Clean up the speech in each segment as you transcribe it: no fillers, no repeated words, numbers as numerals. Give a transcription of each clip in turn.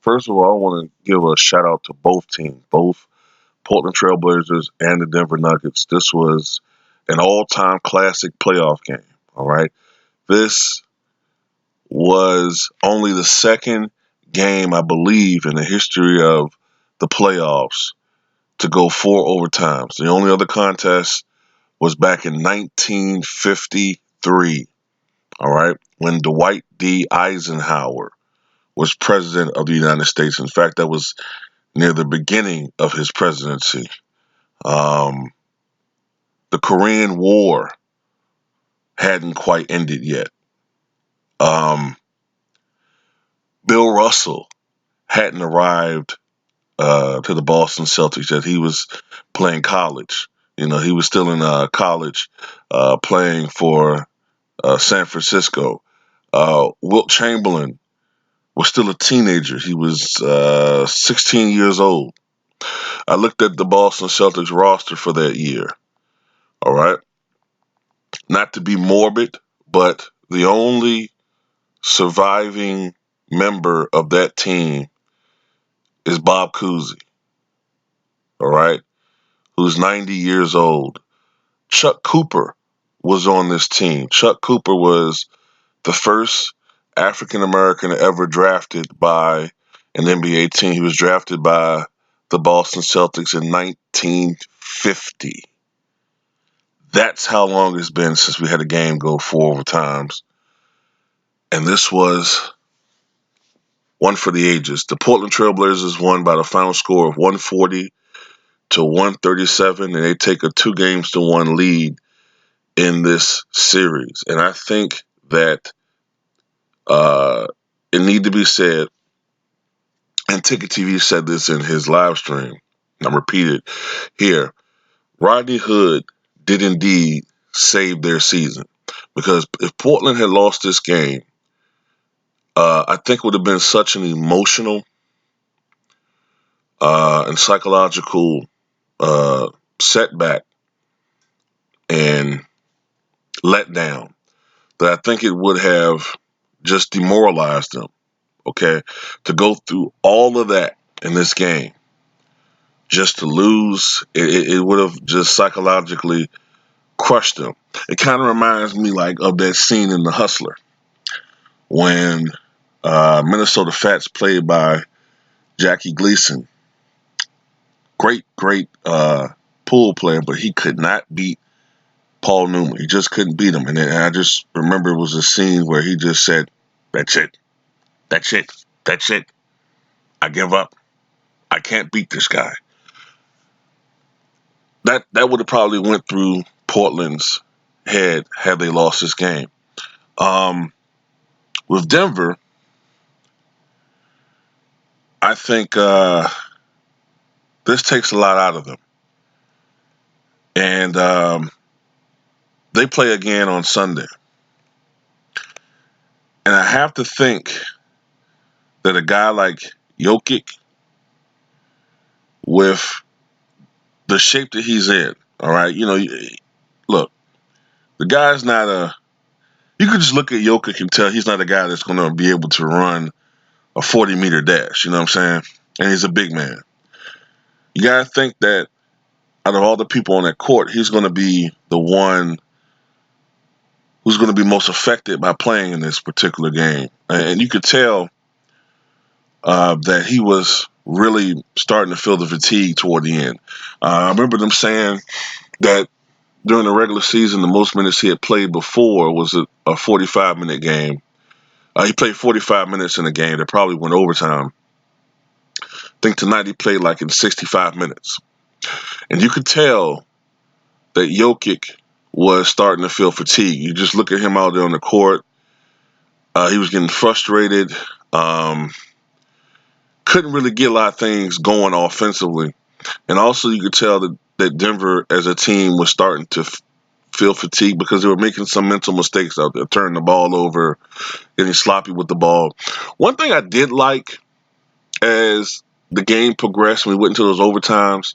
First of all, I want to give a shout out to both teams, both Portland Trailblazers and the Denver Nuggets. This was an all-time classic playoff game. All right, this was only the second game, I believe, in the history of the playoffs to go four overtimes. The only other contest was back in 1953. All right, when Dwight D. Eisenhower was president of the United States. In fact, that was near the beginning of his presidency. Um, the Korean War hadn't quite ended yet. Um, Bill Russell hadn't arrived to the Boston Celtics yet. He was playing college. He was still in college playing for San Francisco. Wilt Chamberlain was still a teenager. He was 16 years old. I looked at the Boston Celtics roster for that year. All right. Not to be morbid, but the only surviving member of that team is Bob Cousy. All right. Who's 90 years old. Chuck Cooper was on this team. Chuck Cooper was the first African American ever drafted by an NBA team. He was drafted by the Boston Celtics in 1950. That's how long it's been since we had a game go four overtimes. And this was one for the ages. The Portland Trailblazers won by the final score of 140 to 137, and they take a 2-1 lead in this series. And I think that uh, it need to be said, and Ticket TV said this in his live stream, and I'm repeated here, Rodney Hood did indeed save their season. Because if Portland had lost this game, I think it would have been such an emotional and psychological uh, setback and letdown that I think it would have just demoralized them. Okay, to go through all of that in this game, just to lose, it would have just psychologically crushed them. It kind of reminds me like of that scene in The Hustler when Minnesota Fats, played by Jackie Gleason, great pool player, but he could not beat Paul Newman. He just couldn't beat him. And then I just remember it was a scene where he just said, "That's it. That's it. That's it. I give up. I can't beat this guy." That would have probably went through Portland's head had they lost this game. With Denver, I think this takes a lot out of them. And they play again on Sunday. And I have to think that a guy like Jokic, with the shape that he's in, all right, look, the guy's not you could just look at Jokic and tell he's not a guy that's going to be able to run a 40-meter dash, you know what I'm saying? And he's a big man. You got to think that out of all the people on that court, he's going to be the one who's going to be most affected by playing in this particular game. And you could tell that he was really starting to feel the fatigue toward the end. I remember them saying that during the regular season, the most minutes he had played before was a 45-minute game. He played 45 minutes in a game that probably went overtime. I think tonight he played like in 65 minutes. And you could tell that Jokic was starting to feel fatigue. You just look at him out there on the court. He was getting frustrated. Couldn't really get a lot of things going offensively. And also you could tell that Denver as a team was starting to feel fatigued because they were making some mental mistakes out there, turning the ball over, getting sloppy with the ball. One thing I did like as the game progressed, when we went into those overtimes,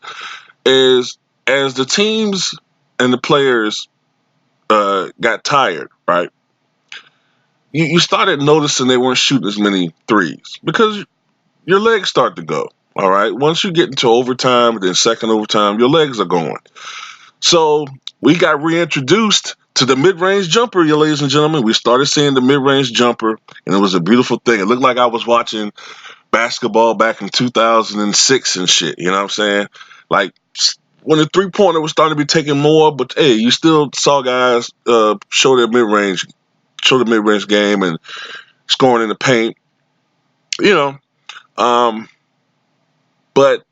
is as the teams and the players got tired, right? You started noticing they weren't shooting as many threes because your legs start to go. All right. Once you get into overtime, then second overtime, your legs are going. So we got reintroduced to the mid-range jumper, you ladies and gentlemen. We started seeing the mid-range jumper, and it was a beautiful thing. It looked like I was watching basketball back in 2006 and shit. You know what I'm saying? Like when the three-pointer was starting to be taken more, but hey, you still saw guys show the mid-range game and scoring in the paint. You know, um, but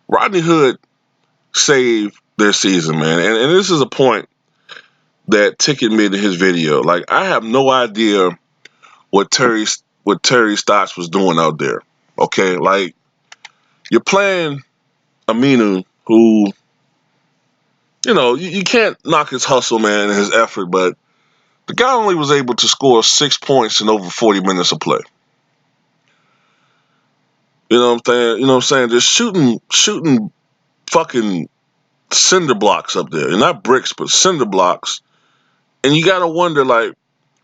Rodney Hood saved their season, man. And this is a point that Ticket made in his video. Like, I have no idea what Terry Stotts was doing out there. Okay, like you're playing Aminu, who you can't knock his hustle, man, and his effort, but the guy only was able to score 6 points in over 40 minutes of play. You know what I'm saying? You know what I'm saying? Just shooting fucking cinder blocks up there, and not bricks, but cinder blocks. And you gotta wonder, like,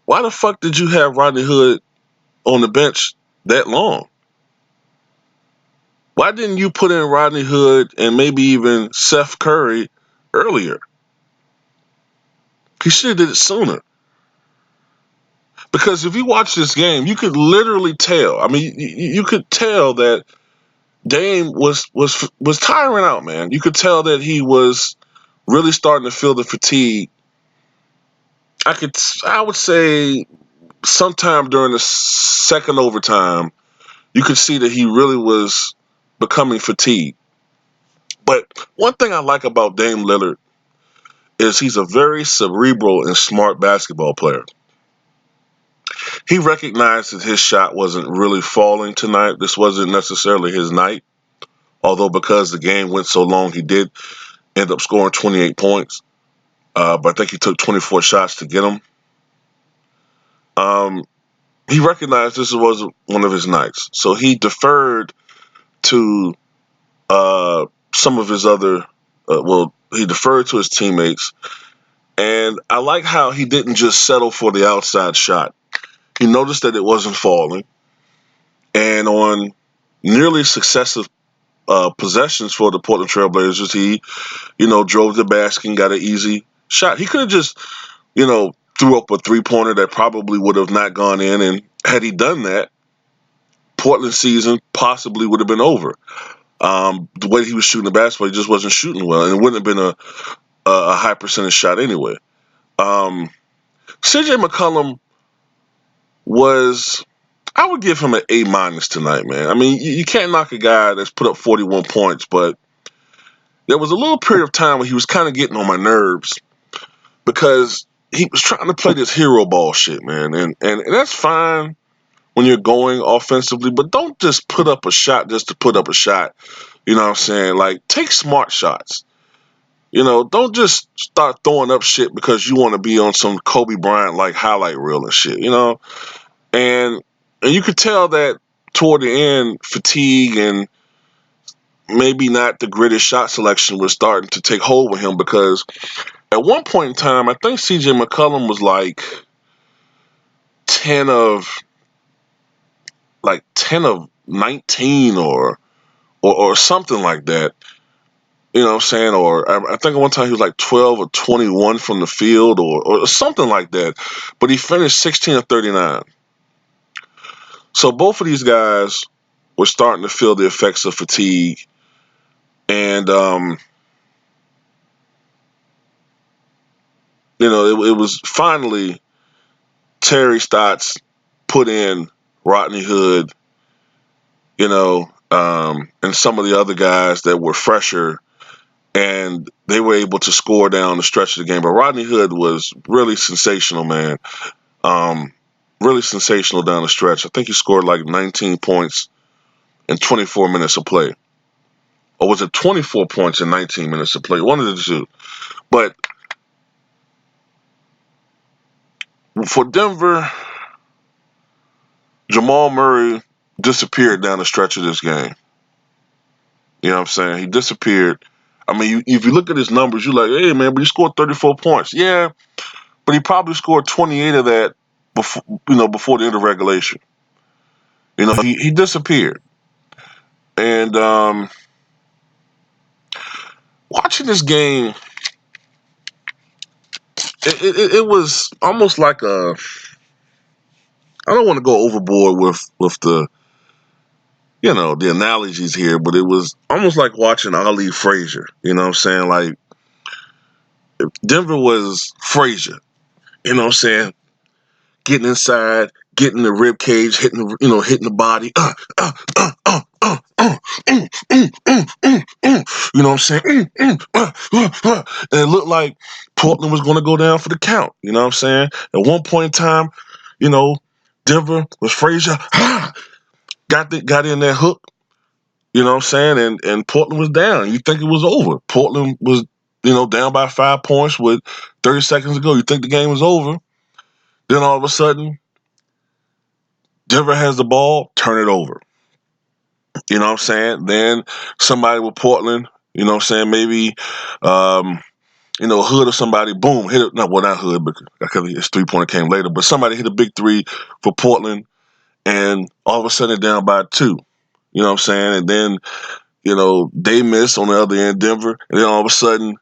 why the fuck did you have Rodney Hood on the bench that long? Why didn't you put in Rodney Hood and maybe even Seth Curry earlier? He should have did it sooner. Because if you watch this game, you could literally tell. I mean, you could tell that Dame was tiring out, man. You could tell that he was really starting to feel the fatigue. I would say sometime during the second overtime, you could see that he really was becoming fatigued. But one thing I like about Dame Lillard is he's a very cerebral and smart basketball player. He recognized that his shot wasn't really falling tonight. This wasn't necessarily his night, although because the game went so long, he did end up scoring 28 points. But I think he took 24 shots to get them. He recognized this wasn't one of his nights, so he deferred to some of his other. He deferred to his teammates, and I like how he didn't just settle for the outside shot. He noticed that it wasn't falling, and on nearly successive possessions for the Portland Trailblazers, he, drove the basket and got an easy shot. He could have just, threw up a three-pointer that probably would have not gone in, and had he done that, Portland's season possibly would have been over. The way he was shooting the basketball, he just wasn't shooting well, and it wouldn't have been a high percentage shot anyway. CJ McCollum was, I would give him an A minus tonight, man. I mean, you can't knock a guy that's put up 41 points, but there was a little period of time where he was kind of getting on my nerves because he was trying to play this hero ball shit, man. And that's fine when you're going offensively, but don't just put up a shot just to put up a shot. You know what I'm saying? Like, take smart shots. Don't just start throwing up shit because you want to be on some Kobe Bryant like highlight reel and shit, And you could tell that toward the end, fatigue and maybe not the greatest shot selection was starting to take hold with him because at one point in time, I think CJ McCollum was like 10 of 19 or something like that. You know what I'm saying? Or I think at one time he was like 12 or 21 from the field or something like that. But he finished 16 of 39. So both of these guys were starting to feel the effects of fatigue. And, it was finally Terry Stotts put in Rodney Hood, and some of the other guys that were fresher, and they were able to score down the stretch of the game. But Rodney Hood was really sensational, man. Really sensational down the stretch. I think he scored like 19 points in 24 minutes of play. Or was it 24 points in 19 minutes of play? One of the two. But for Denver, Jamal Murray disappeared down the stretch of this game. You know what I'm saying? He disappeared. I mean, if you look at his numbers, you're like, hey, man, but he scored 34 points. Yeah, but he probably scored 28 of that before the end of regulation. He disappeared. And watching this game, it was almost like a. I don't want to go overboard with the analogies here, but it was almost like watching Ali Frazier. You know what I'm saying? Like Denver was Frazier. You know what I'm saying? Getting inside, getting the rib cage, hitting the body. You know what I'm saying? And it looked like Portland was going to go down for the count. You know what I'm saying? At one point in time, you know, Denver was Frazier. Got in that hook. You know what I'm saying? And Portland was down. You think it was over. Portland was, down by 5 points with 30 seconds to go. You think the game was over. Then all of a sudden, Denver has the ball, turn it over. You know what I'm saying? Then somebody with Portland, you know what I'm saying, maybe Hood or somebody, boom, hit it. No, well, not Hood, because his 3-pointer came later, but somebody hit a big three for Portland, and all of a sudden down by 2. You know what I'm saying? And then, they miss on the other end, Denver, and then all of a sudden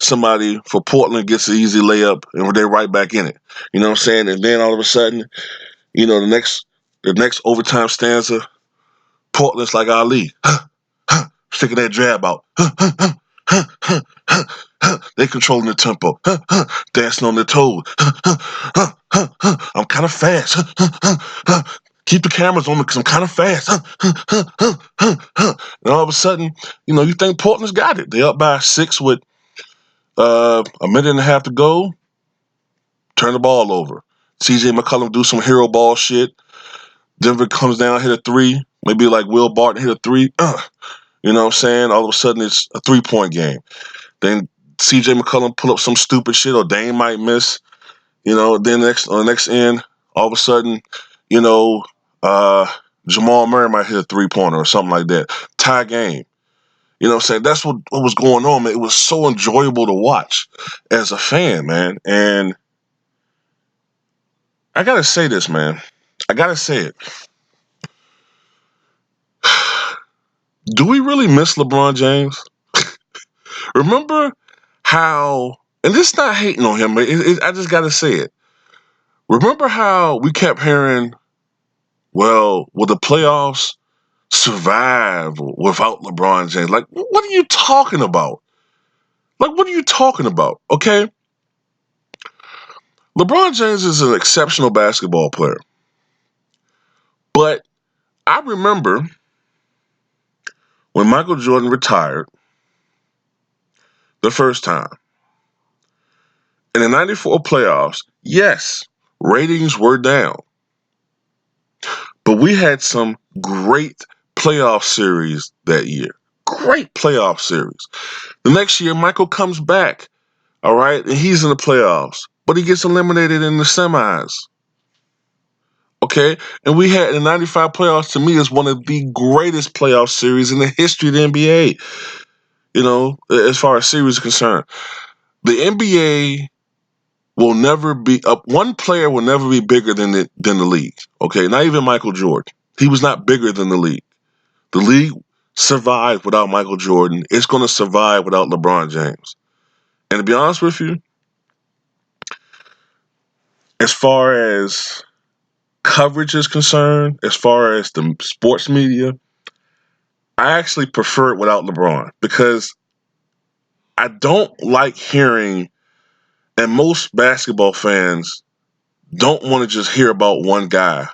somebody for Portland gets an easy layup, and they're right back in it. You know what I'm saying? And then all of a sudden, the next overtime stanza, Portland's like Ali, sticking that jab out. They controlling the tempo, dancing on their toes. I'm kind of fast. Keep the cameras on me because I'm kind of fast. And all of a sudden, you think Portland's got it. They up by 6 with a minute and a half to go. Turn the ball over. CJ McCollum do some hero ball shit. Denver comes down, hit a 3. Maybe like Will Barton hit a 3. You know what I'm saying? All of a sudden, it's a 3-point game. Then C.J. McCollum pull up some stupid shit, or Dame might miss. Then on the next end, all of a sudden, you know, Jamal Murray might hit a 3-pointer or something like that. Tie game. You know what I'm saying? That's what was going on, man. It was so enjoyable to watch as a fan, man. And I got to say this, man. I got to say it. Do we really miss LeBron James? Remember how, and this is not hating on him, but I just got to say it. Remember how we kept hearing, well, will the playoffs survive without LeBron James? Like, what are you talking about? Like, what are you talking about? Okay? LeBron James is an exceptional basketball player. But I remember when Michael Jordan retired the first time in the 94 playoffs, yes, ratings were down. But we had some great playoff series that year. Great playoff series. The next year, Michael comes back, all right, and he's in the playoffs, but he gets eliminated in the semis. Okay, and we had the 95 playoffs, to me, is one of the greatest playoff series in the history of the NBA, as far as series is concerned. The NBA will never be up. One player will never be bigger than the league. Okay, not even Michael Jordan. He was not bigger than the league. The league survived without Michael Jordan. It's going to survive without LeBron James. And to be honest with you, as far as coverage is concerned, as far as the sports media, I actually prefer it without LeBron because I don't like hearing, and most basketball fans don't want to just hear about one guy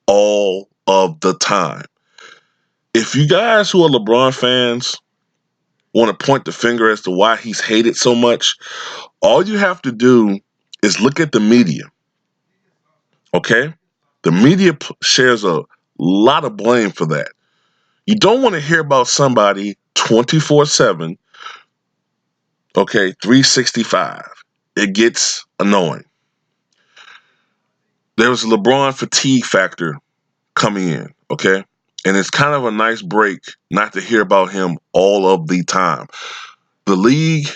all of the time. If you guys who are LeBron fans want to point the finger as to why he's hated so much, all you have to do is look at the media. Okay? The media shares a lot of blame for that. You don't want to hear about somebody 24/7, okay, 365. It gets annoying. There's a LeBron fatigue factor coming in, okay? And it's kind of a nice break not to hear about him all of the time. The league,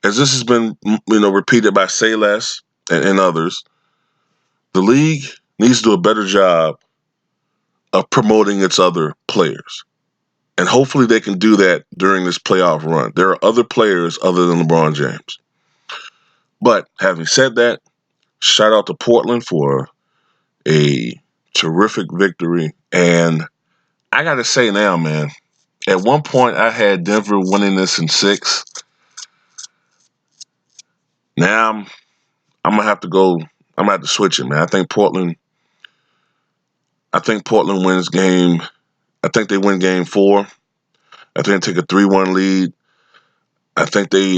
as this has been, repeated by Say Less and others, the league needs to do a better job of promoting its other players. And hopefully they can do that during this playoff run. There are other players other than LeBron James. But having said that, shout out to Portland for a terrific victory. And I got to say now, man, at one point I had Denver winning this in 6. Now I'm gonna have to go. I'm gonna have to switch it, man. I think Portland wins game. I think they win game 4. I think they take a 3-1 lead. I think they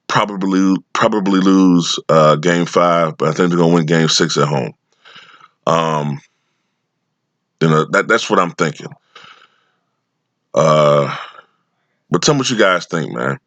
probably lose game 5, but I think they're gonna win game 6 at home. Um, that's what I'm thinking. But tell me what you guys think, man.